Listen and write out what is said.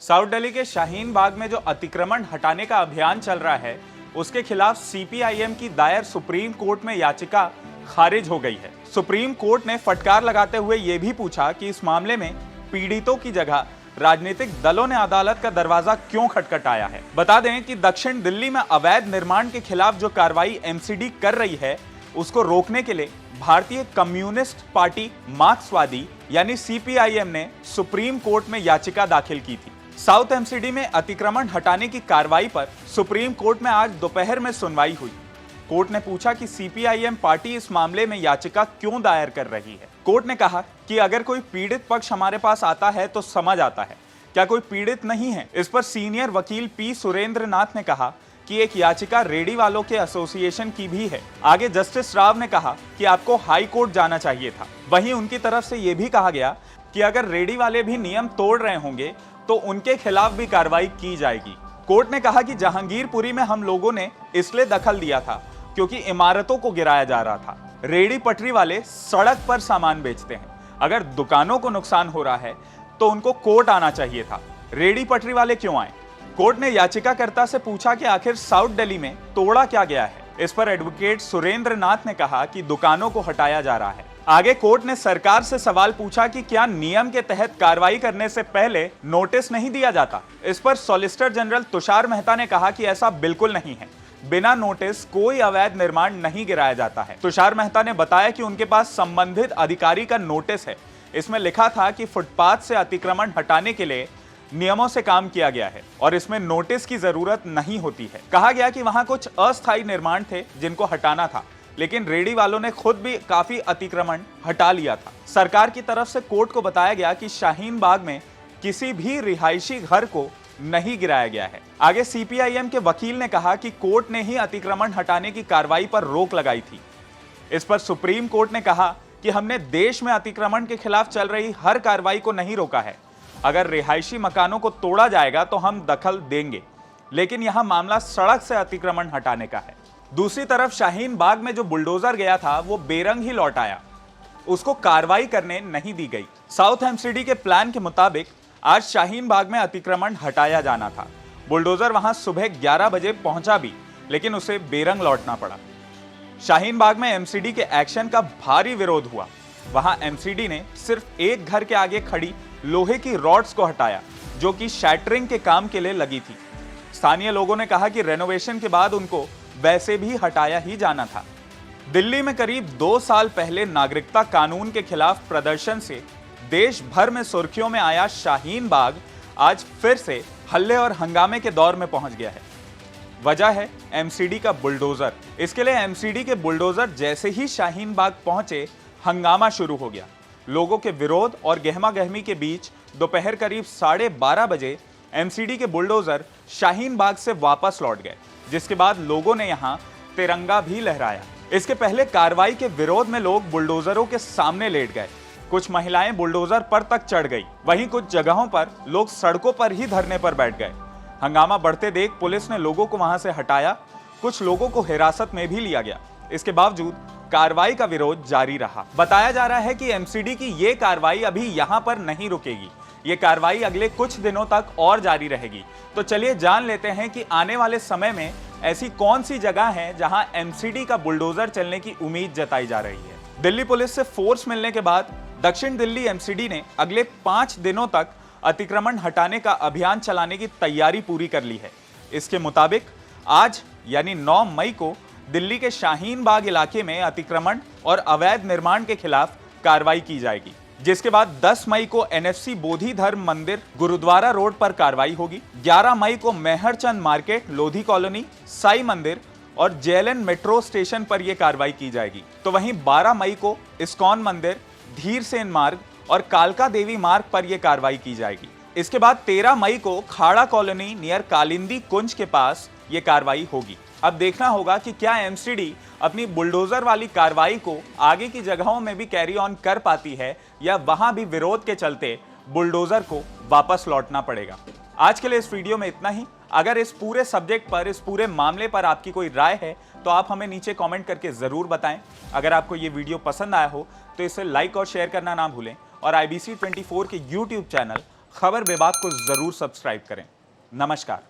South Delhi के शाहीन बाग में जो अतिक्रमण हटाने का अभियान चल रहा है, उसके खिलाफ सीपीआईएम की दायर सुप्रीम कोर्ट में याचिका खारिज हो गई है। सुप्रीम कोर्ट ने फटकार लगाते हुए यह भी पूछा कि इस मामले में पीड़ितों की जगह राजनीतिक दलों ने अदालत का दरवाजा क्यों खटखटाया है। बता दें कि दक्षिण दिल्ली में अवैध निर्माण के खिलाफ जो कार्रवाई एमसीडी कर रही है, उसको रोकने के लिए भारतीय कम्युनिस्ट पार्टी मार्क्सवादी यानी सीपीआईएम ने सुप्रीम कोर्ट में याचिका दाखिल की थी। साउथ एमसीडी में अतिक्रमण हटाने की कार्रवाई पर सुप्रीम कोर्ट में आज दोपहर में सुनवाई हुई। कोर्ट ने पूछा कि सीपीआईएम पार्टी इस मामले में याचिका क्यों दायर कर रही है। कोर्ट ने कहा कि अगर कोई पीड़ित पक्ष हमारे पास आता है तो समझ आता है, क्या कोई पीड़ित नहीं है। इस पर सीनियर वकील पी सुरेंद्र नाथ ने कहा कि एक याचिका रेडी वालों के एसोसिएशन की भी है। आगे जस्टिस राव ने कहा कि आपको हाई कोर्ट जाना चाहिए था। वहीं उनकी तरफ से यह भी कहा गया कि अगर रेडी वाले भी नियम तोड़ रहे होंगे तो उनके खिलाफ भी कार्रवाई की जाएगी। कोर्ट ने कहा कि जहांगीरपुरी में हम लोगों ने इसलिए दखल दिया था क्योंकि इमारतों को गिराया जा रहा था। रेडी पटरी वाले सड़क पर सामान बेचते हैं, अगर दुकानों को नुकसान हो रहा है तो उनको कोर्ट आना चाहिए था, रेडी पटरी वाले क्यों आए। कोर्ट ने याचिकाकर्ता से पूछा कि आखिर साउथ दिल्ली में तोड़ा क्या गया है। इस पर एडवोकेट सुरेंद्र नाथ ने कहा कि दुकानों को हटाया जा रहा है। आगे कोर्ट ने सरकार से सवाल पूछा कि क्या नियम के तहत कार्रवाई करने से पहले नोटिस नहीं दिया जाता। इस पर सॉलिसिटर जनरल तुषार मेहता ने कहा कि ऐसा बिल्कुल नहीं है, बिना नोटिस कोई अवैध निर्माण नहीं गिराया जाता है। तुषार मेहता ने बताया कि उनके पास संबंधित अधिकारी का नोटिस है, इसमें लिखा था कि फुटपाथ से अतिक्रमण हटाने के लिए नियमों से काम किया गया है और इसमें नोटिस की जरूरत नहीं होती है। कहा गया कि वहां कुछ अस्थायी निर्माण थे जिनको हटाना था, लेकिन रेडी वालों ने खुद भी काफी अतिक्रमण हटा लिया था। सरकार की तरफ से कोर्ट को बताया गया कि शाहीन बाग में किसी भी रिहायशी घर को नहीं गिराया गया है। आगे सीपीआईएम के वकील ने कहा कि कोर्ट ने ही अतिक्रमण हटाने की कार्रवाई पर रोक लगाई थी। इस पर सुप्रीम कोर्ट ने कहा कि हमने देश में अतिक्रमण के खिलाफ चल रही हर कार्रवाई को नहीं रोका है। अगर रिहायशी मकानों को तोड़ा जाएगा तो हम दखल देंगे, लेकिन यहां मामला सड़क से अतिक्रमण हटाने का है। दूसरी तरफ शाहीन बाग में जो बुलडोजर गया था वो बेरंग ही लौट आया, उसको कार्रवाई करने नहीं दी गई। साउथ एमसीडी के प्लान के मुताबिक आज शाहीन बाग में अतिक्रमण हटाया जाना था। बुलडोजर वहां सुबह 11 बजे पहुंचा भी, लेकिन उसे बेरंग लौटना पड़ा। शाहीन बाग में एमसीडी के एक्शन का भारी विरोध हुआ। वहां एमसीडी ने सिर्फ एक घर के आगे खड़ी लोहे की रॉड्स को हटाया जो कि शैटरिंग के काम के लिए लगी थी। स्थानीय लोगों ने कहा कि रेनोवेशन के बाद उनको वैसे भी हटाया ही जाना था। दिल्ली में करीब 2 साल पहले नागरिकता कानून के खिलाफ प्रदर्शन से देश भर में सुर्खियों में आया शाहीन बाग आज फिर से हल्ले और हंगामे के दौर में पहुंच गया है। वजह है एमसीडी का बुलडोजर। इसके लिए एमसीडी के बुलडोजर जैसे ही शाहीन बाग पहुंचे, हंगामा शुरू हो गया। लोगों के विरोध और गहमा-गहमी के बीच दोपहर करीब 12:30 बजे एमसीडी के बुलडोजर शाहीन बाग से वापस लौट गए, जिसके बाद लोगों ने यहां तिरंगा भी लहराया। इसके पहले कार्रवाई के विरोध में लोग बुलडोजरों के सामने लेट गए। कुछ महिलाएं बुलडोजर पर तक चढ़ गई। वहीं कुछ जगहों पर लोग सड़कों पर ही धरने पर बैठ गए। हंगामा बढ़ते देख पुलिस ने लोगों को वहां से हटाया। कुछ लोगों को हिरासत में भी लिया गया। इसके बावजूद कार्रवाई का विरोध जारी रहा। बताया जा रहा है कि एमसीडी की ये कार्रवाई अभी यहां पर नहीं रुकेगी। ये कार्रवाई अगले कुछ दिनों तक और जारी रहेगी। तो चलिए जान लेते हैं कि आने वाले समय में ऐसी कौन सी जगह है जहां एमसीडी का बुलडोजर चलने की उम्मीद जताई जा रही है। दिल्ली पुलिस से फोर्स मिलने के बाद दक्षिण दिल्ली एमसीडी ने अगले 5 दिनों तक अतिक्रमण हटाने का अभियान चलाने की तैयारी पूरी कर ली है। इसके मुताबिक आज यानी 9 मई को दिल्ली के शाहीन बाग इलाके में अतिक्रमण और अवैध निर्माण के खिलाफ कार्रवाई की जाएगी, जिसके बाद 10 मई को एनएफसी बोधि धर्म मंदिर गुरुद्वारा रोड पर कार्रवाई होगी। 11 मई को मेहरचंद मार्केट, लोधी कॉलोनी, साई मंदिर और जेएलएन मेट्रो स्टेशन पर यह कार्रवाई की जाएगी। तो वहीं 12 मई को इस्कॉन मंदिर, धीरसेन मार्ग और कालका देवी मार्ग पर यह कार्रवाई की जाएगी। इसके बाद 13 मई को खाड़ा कॉलोनी नियर कालिंदी कुंज के पास यह कार्रवाई होगी। अब देखना होगा कि क्या एमसीडी अपनी बुलडोजर वाली कार्रवाई को आगे की जगहों में भी कैरी ऑन कर पाती है या वहां भी विरोध के चलते बुलडोजर को वापस लौटना पड़ेगा। आज के लिए इस वीडियो में इतना ही। अगर इस पूरे सब्जेक्ट पर, इस पूरे मामले पर आपकी कोई राय है तो आप हमें नीचे कमेंट करके जरूर बताएं। अगर आपको ये वीडियो पसंद आया हो तो इसे लाइक और शेयर करना ना भूलें और IBC 24 के YouTube चैनल खबर विभाग को जरूर सब्सक्राइब करें। नमस्कार।